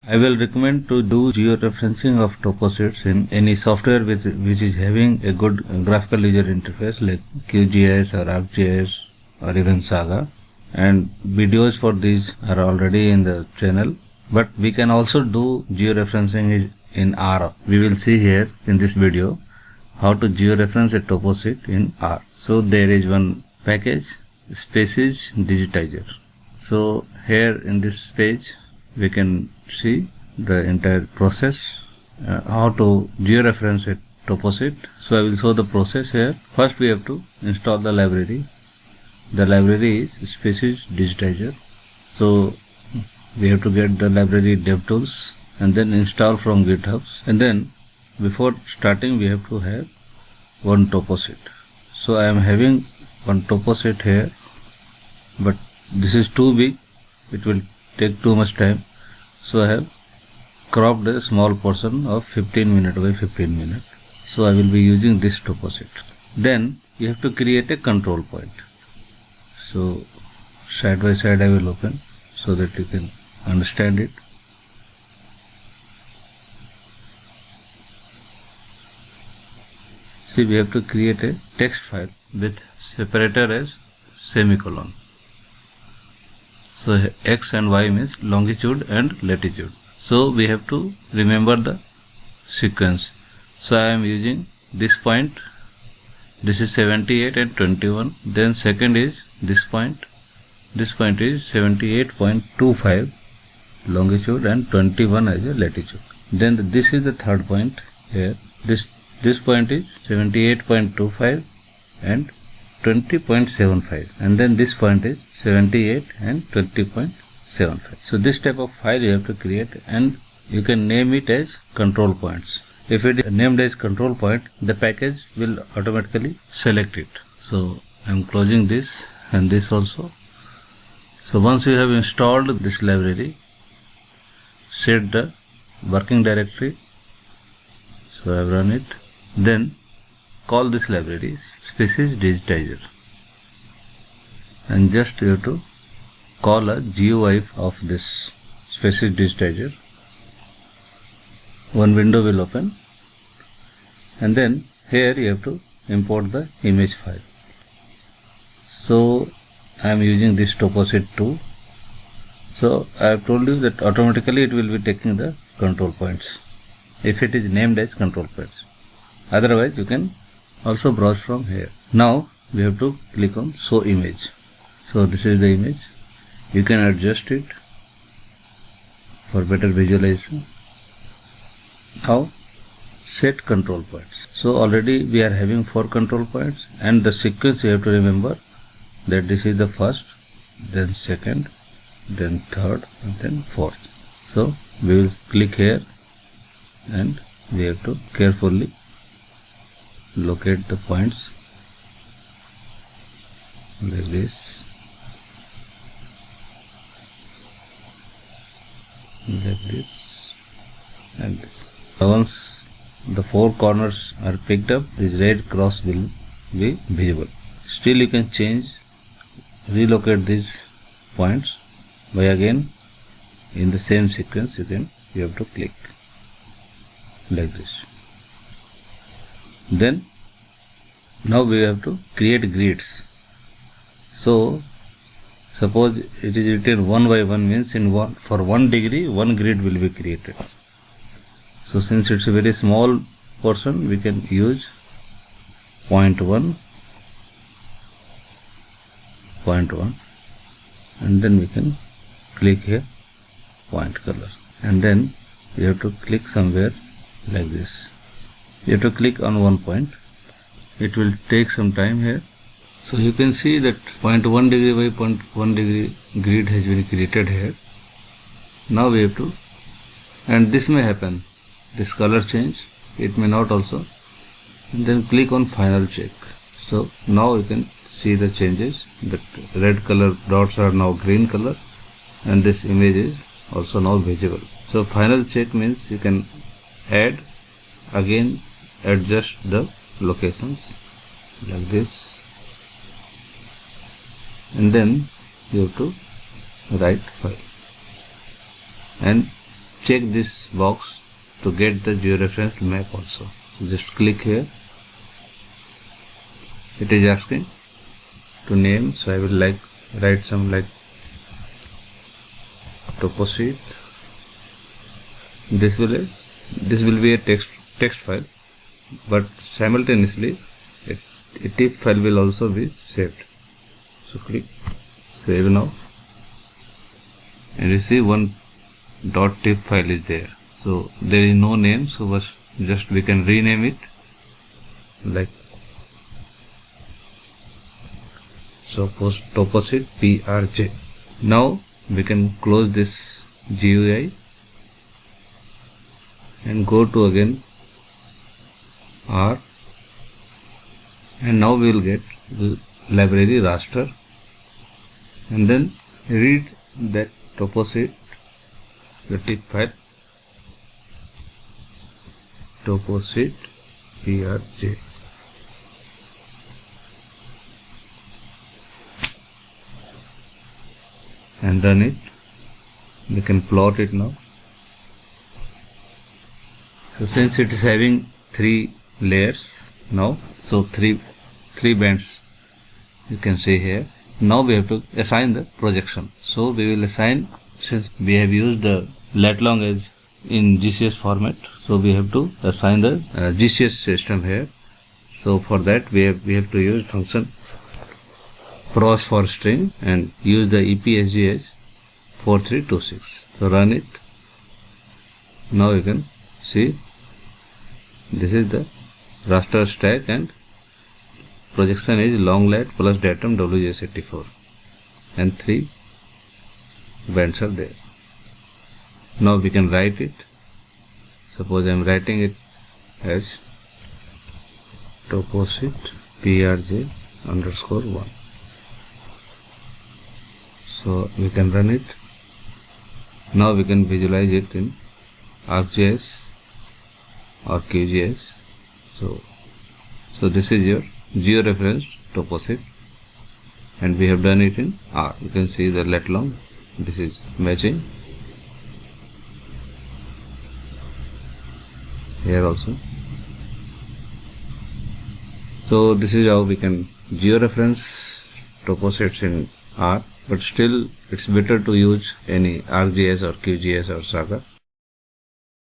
I will recommend to do georeferencing of toposheets in any software which is having a good graphical user interface like QGIS or ArcGIS or even Saga. And videos for these are already in the channel. But we can also do georeferencing in R. We will see here in this video how to georeference a toposheet in R. So there is one package, Species Digitizer. So here in this page we can see the entire process, how to georeference a toposheet. So I will show the process here. First we have to install the library. The library is Species Digitizer. So we have to get the library DevTools and then install from GitHub. And then before starting we have to have one toposheet. So I am having one toposheet here, but this is too big. It will take too much time. So I have cropped a small portion of 15 minutes by 15 minutes. So I will be using this toposheet. Then you have to create a control point. So side by side I will open so that you can understand it. See, we have to create a text file with separator as semicolon. So X and Y means longitude and latitude. So we have to remember the sequence. So I am using this point. This is 78 and 21. Then second is this point. This point is 78.25 longitude and 21 as a latitude. Then this is the third point here. This point is 78.25 and 20.75, and then this point is 78 and 20.75. So this type of file you have to create, and you can name it as control points. If it is named as control point, the package will automatically select it. So I am closing this and this also. So once you have installed this library, set the working directory. So I have run it. Then call this library Species Digitizer, and just you have to call a GUI of this Species Digitizer. One window will open, and then here you have to import the image file. So I am using this toposheet 2. So I have told you that automatically it will be taking the control points if it is named as control points. Otherwise you can also browse from here. Now we have to click on show image. So this is the image. You can adjust it for better visualization. Now set control points. So already we are having 4 control points, and the sequence you have to remember that this is the first, then second, then third, and then fourth. So we will click here and we have to carefully locate the points like this, and this. Once the 4 corners are picked up, this red cross will be visible. Still you can relocate these points by again in the same sequence you have to click like this. Then now we have to create grids. So suppose it is written 1 by 1 means for 1 degree 1 grid will be created. So since it's a very small portion, we can use 0.1, and then we can click here point color, and then you have to click somewhere like this. You have to click on one point. It will take some time here. So you can see that 0.1 degree by 0.1 degree grid has been created here. Now we have to, and this may happen, this color change, it may not also, and then click on final check. So now you can see the changes. The red color dots are now green color, and this image is also now visible. So final check means you can add again, adjust the locations like this, and then you have to write file, and check this box to get the georeferenced map also. So just click here. It is asking to name, so I will write some like toposheet. This will be a text file, but simultaneously a TIFF file will also be saved. So click save now, and you see one .tiff file is there. So there is no name, so just we can rename it like suppose toposheet prj. Now we can close this GUI and go to again R, and now we will get library raster, and then read that toposheet, the TIFF file toposheet prj. And run it. We can plot it now. So since it is having 3 layers now, so three bands you can see here. Now we have to assign the projection. So we will assign, since we have used the lat long as in GCS format, so we have to assign the GCS system here. So for that we have to use function pros for string and use the EPSG 4326. So run it. Now you can see this is the raster stack, and projection is long lat plus datum WGS84, and 3 bands are there. Now we can write it. Suppose I am writing it as toposheet prj_1. So we can run it. Now we can visualize it in ArcGIS or QGIS. So this is your georeferenced toposheet, and we have done it in R. You can see the lat long. This is matching here also. So this is how we can georeference toposheets in R, but still it's better to use any ArcGIS or QGIS or Saga.